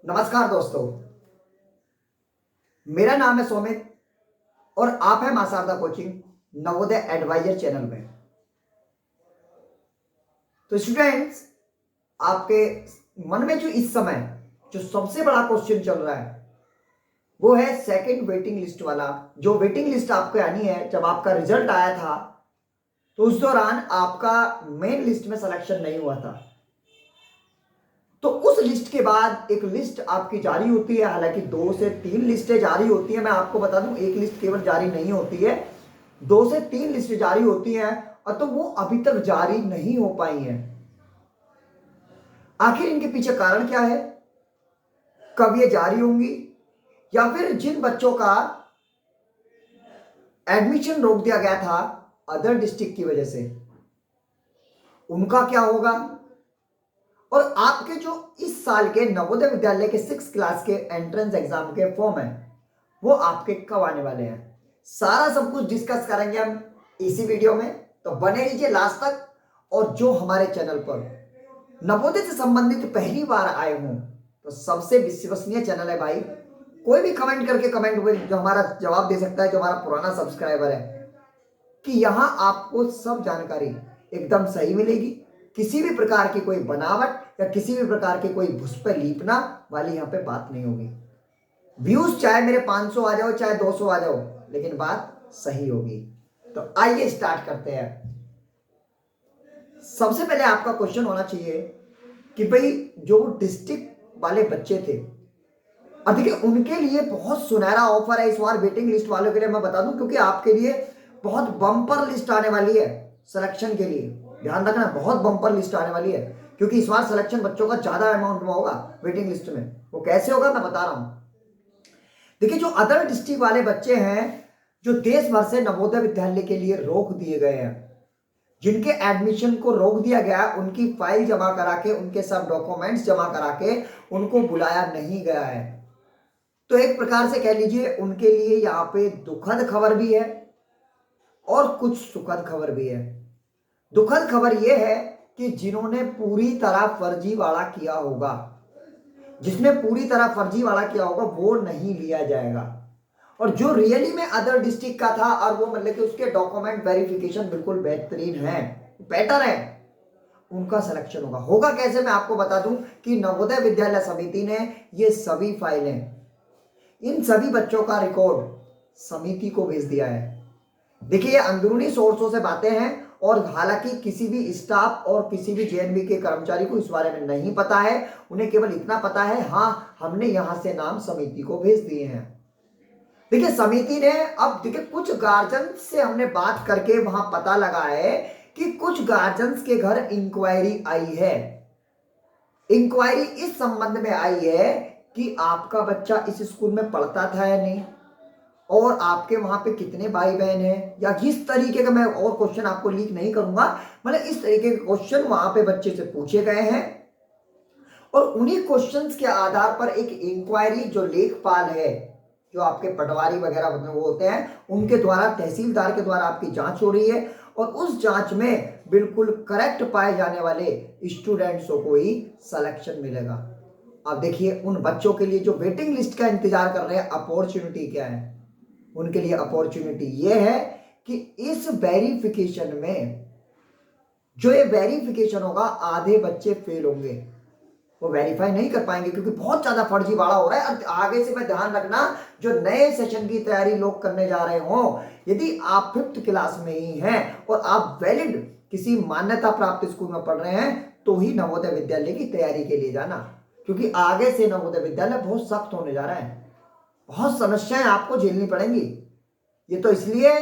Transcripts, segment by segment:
नमस्कार दोस्तों, मेरा नाम है सोमित और आप हैं Maa Sharda coaching Navodaya adviser channel में। तो स्टूडेंट्स, आपके मन में जो इस समय जो सबसे बड़ा क्वेश्चन चल रहा है वो है सेकंड वेटिंग लिस्ट वाला। जो वेटिंग लिस्ट आपको आनी है, जब आपका रिजल्ट आया था तो उस दौरान आपका मेन लिस्ट में सिलेक्शन नहीं हुआ था, तो उस लिस्ट के बाद एक लिस्ट आपकी जारी होती है। हालांकि 2 से 3 लिस्टें जारी होती है, मैं आपको बता दूं एक लिस्ट केवल जारी नहीं होती है, 2 से 3 लिस्ट जारी होती है और तो वो अभी तक जारी नहीं हो पाई है। आखिर इनके पीछे कारण क्या है, कब ये जारी होंगी, या फिर जिन बच्चों का एडमिशन रोक दिया गया था अदर डिस्ट्रिक्ट की वजह से उनका क्या होगा, और आपके जो इस साल के नवोदय विद्यालय के 6th क्लास के एंट्रेंस एग्जाम के फॉर्म है वो आपके कब आने वाले हैं, सारा सब कुछ डिस्कस करेंगे हम इसी वीडियो में। तो बने रहिए लास्ट तक। और जो हमारे चैनल पर नवोदय से संबंधित पहली बार आए हों तो सबसे विश्वसनीय चैनल है भाई। कोई भी कमेंट करके कमेंट में जो हमारा जवाब दे सकता है, जो हमारा पुराना सब्सक्राइबर है, कि यहां आपको सब जानकारी एकदम सही मिलेगी। किसी भी प्रकार की कोई बनावट या किसी भी प्रकार की कोई घुस पे लीपना वाली यहां पे बात नहीं होगी। व्यूज चाहे मेरे 500 आ जाओ चाहे 200 आ जाओ, लेकिन बात सही होगी। तो आइए स्टार्ट करते हैं। सबसे पहले आपका क्वेश्चन होना चाहिए कि भाई जो डिस्ट्रिक्ट वाले बच्चे थे, और देखिए उनके लिए बहुत सुनहरा ऑफर है इस बार वेटिंग लिस्ट वालों के लिए। मैं बता दूं क्योंकि आपके लिए बहुत बम्पर लिस्ट आने वाली है सिलेक्शन के लिए। ध्यान रखना, बहुत बम्पर लिस्ट आने वाली है क्योंकि इस बार सिलेक्शन बच्चों का ज्यादा अमाउंट में होगा वेटिंग लिस्ट में। वो कैसे होगा मैं बता रहा हूं। देखिए जो अदर डिस्ट्रिक्ट वाले बच्चे हैं, जो देश भर से नवोदय विद्यालय के लिए रोक दिए गए हैं, जिनके एडमिशन को रोक दिया गया, उनकी फाइल जमा करा के, उनके सब डॉक्यूमेंट्स जमा करा के उनको बुलाया नहीं गया है, तो एक प्रकार से कह लीजिए उनके लिए यहाँ पे दुखद खबर भी है और कुछ सुखद खबर भी है। दुखद खबर यह है कि जिन्होंने पूरी तरह फर्जीवाड़ा किया होगा, जिसने पूरी तरह फर्जीवाड़ा किया होगा वो नहीं लिया जाएगा, और जो रियली में अदर डिस्ट्रिक्ट का था और वो मतलब कि उसके डॉक्यूमेंट वेरिफिकेशन बिल्कुल बेहतरीन है, बेटर है, उनका सिलेक्शन होगा। होगा कैसे मैं आपको बता दूं कि नवोदय विद्यालय समिति ने ये सभी फाइलें, इन सभी बच्चों का रिकॉर्ड समिति को भेज दिया है। देखिए ये अंदरूनी सोर्सों से बातें हैं और हालांकि किसी भी स्टाफ और किसी भी जेएनवी के कर्मचारी को इस बारे में नहीं पता है, उन्हें केवल इतना पता है हाँ हमने यहां से नाम समिति को भेज दिए हैं। देखिए समिति ने, अब देखिए कुछ गार्जियन से हमने बात करके वहां पता लगा है कि कुछ गार्जियंस के घर इंक्वायरी आई है। इंक्वायरी इस संबंध में आई है कि आपका बच्चा इस स्कूल में पढ़ता था या नहीं, और आपके वहां पे कितने भाई बहन हैं, या इस तरीके का मैं और क्वेश्चन आपको लीक नहीं करूंगा, मतलब इस तरीके के क्वेश्चन वहां पे बच्चे से पूछे गए हैं। और उन्हीं क्वेश्चंस के आधार पर एक इंक्वायरी जो लेखपाल है, जो आपके पटवारी वगैरह वो होते हैं, उनके द्वारा तहसीलदार के द्वारा आपकी जांच हो रही है, और उस जांच में बिल्कुल करेक्ट पाए जाने वाले स्टूडेंट्सों को ही सिलेक्शन मिलेगा। अब देखिए उन बच्चों के लिए जो वेटिंग लिस्ट का इंतजार कर रहे हैं, अपॉर्चुनिटी क्या है उनके लिए। अपॉर्चुनिटी ये है कि इस वेरिफिकेशन में, जो ये वेरिफिकेशन होगा, आधे बच्चे फेल होंगे, वो वेरीफाई नहीं कर पाएंगे क्योंकि बहुत ज्यादा फर्जीवाड़ा हो रहा है। और आगे से मैं ध्यान रखना, जो नए सेशन की तैयारी लोग करने जा रहे हो, यदि आप 5th क्लास में ही हैं और आप वैलिड किसी मान्यता प्राप्त स्कूल में पढ़ रहे हैं तो ही नवोदय विद्यालय की तैयारी के लिए जाना, क्योंकि आगे से नवोदय विद्यालय बहुत सख्त होने जा रहा है, बहुत समस्याएं आपको झेलनी पड़ेंगी। ये तो इसलिए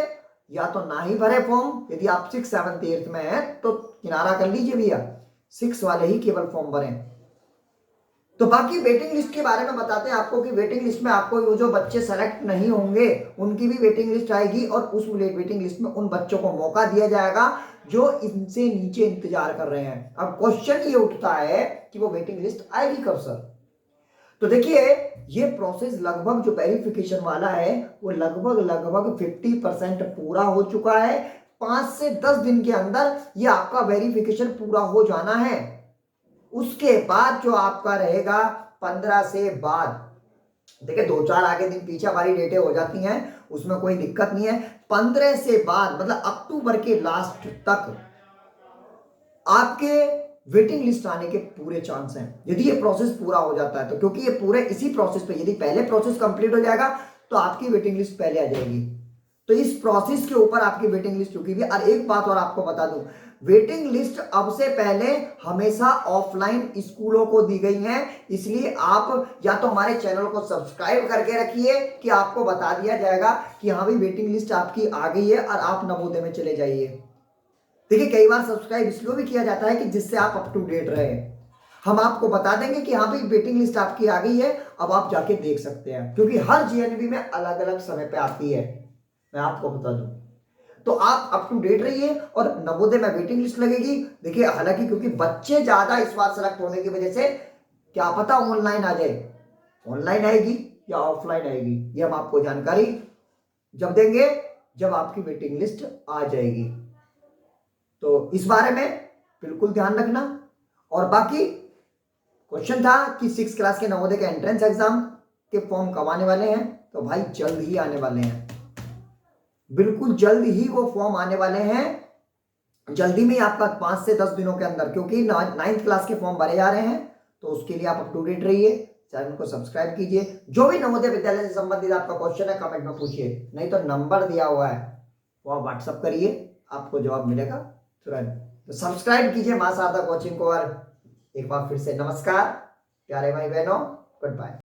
या तो ना ही भरे फॉर्म, यदि आप 6th 7th 8th में हैं तो किनारा कर लीजिए भैया, 6 वाले ही केवल फॉर्म भरें। तो बाकी वेटिंग लिस्ट के बारे में बताते हैं आपको कि वेटिंग लिस्ट में आपको वो जो बच्चे सेलेक्ट नहीं होंगे उनकी भी वेटिंग लिस्ट आएगी, और उस वेटिंग लिस्ट में उन बच्चों को मौका दिया जाएगा जो इनसे नीचे इंतजार कर रहे हैं। अब क्वेश्चन ये उठता है कि वो वेटिंग लिस्ट आएगी कब सर। तो देखिए ये प्रोसेस लगभग, जो वेरिफिकेशन वाला है वो लगभग 50% पूरा हो चुका है। 5 से 10 दिन के अंदर ये आपका वेरिफिकेशन पूरा हो जाना है। उसके बाद जो आपका रहेगा 15 से बाद, देखिए 2-4 आगे दिन पीछे हमारी डेटें हो जाती हैं, उसमें कोई दिक्कत नहीं है। 15 से बाद मतलब अक्टूबर के लास्ट तक आपके वेटिंग लिस्ट आने के पूरे चांस हैं, यदि ये प्रोसेस पूरा हो जाता है तो। क्योंकि ये पूरे इसी प्रोसेस पे, यदि पहले प्रोसेस कंप्लीट हो जाएगा तो आपकी वेटिंग लिस्ट पहले आ जाएगी। तो इस प्रोसेस के ऊपर आपकी वेटिंग लिस्ट रुकी हुई है। और एक बात और आपको बता दूं, वेटिंग लिस्ट अब से पहले हमेशा ऑफलाइन स्कूलों को दी गई है, इसलिए आप या तो हमारे चैनल को सब्सक्राइब करके रखिए कि आपको बता दिया जाएगा कि हाँ भाई वेटिंग लिस्ट आपकी आ गई है और आप नवोदय में चले जाइए। देखिए कई बार सब्सक्राइब इसलिए भी किया जाता है कि जिससे आप अप टू डेट रहे। हम आपको बता देंगे कि हाँ भाई वेटिंग लिस्ट आपकी आ गई है, अब आप जाके देख सकते हैं, क्योंकि हर जीएनवी में अलग अलग समय पे आती है, मैं आपको बता दूं। तो आप अप टू डेट रहिए और नवोदय में वेटिंग लिस्ट लगेगी। देखिए हालांकि क्योंकि बच्चे ज्यादा इस बार सेलेक्ट होने की वजह से क्या पता ऑनलाइन आ जाए, ऑनलाइन आएगी या ऑफलाइन आएगी, ये हम आपको जानकारी जब देंगे जब आपकी वेटिंग लिस्ट आ जाएगी। तो इस बारे में बिल्कुल ध्यान रखना। और बाकी क्वेश्चन था कि 6 क्लास के नवोदय के एंट्रेंस एग्जाम के फॉर्म कब आने वाले हैं, तो भाई जल्द ही आने वाले हैं, बिल्कुल जल्द ही वो फॉर्म आने वाले हैं। जल्दी में आपका 5 से 10 दिनों के अंदर, क्योंकि 9th क्लास के फॉर्म भरे जा रहे हैं, तो उसके लिए आप अप टू डेट रहिए, चैनल को सब्सक्राइब कीजिए। जो भी नवोदय विद्यालय से संबंधित आपका क्वेश्चन है कमेंट में पूछिए, नहीं तो नंबर दिया हुआ है वो आप व्हाट्सअप करिए, आपको जवाब मिलेगा तुरंत। तो सब्सक्राइब कीजिए मां शारदा कोचिंग को। और एक बार फिर से नमस्कार प्यारे भाई बहनों, गुड बाय।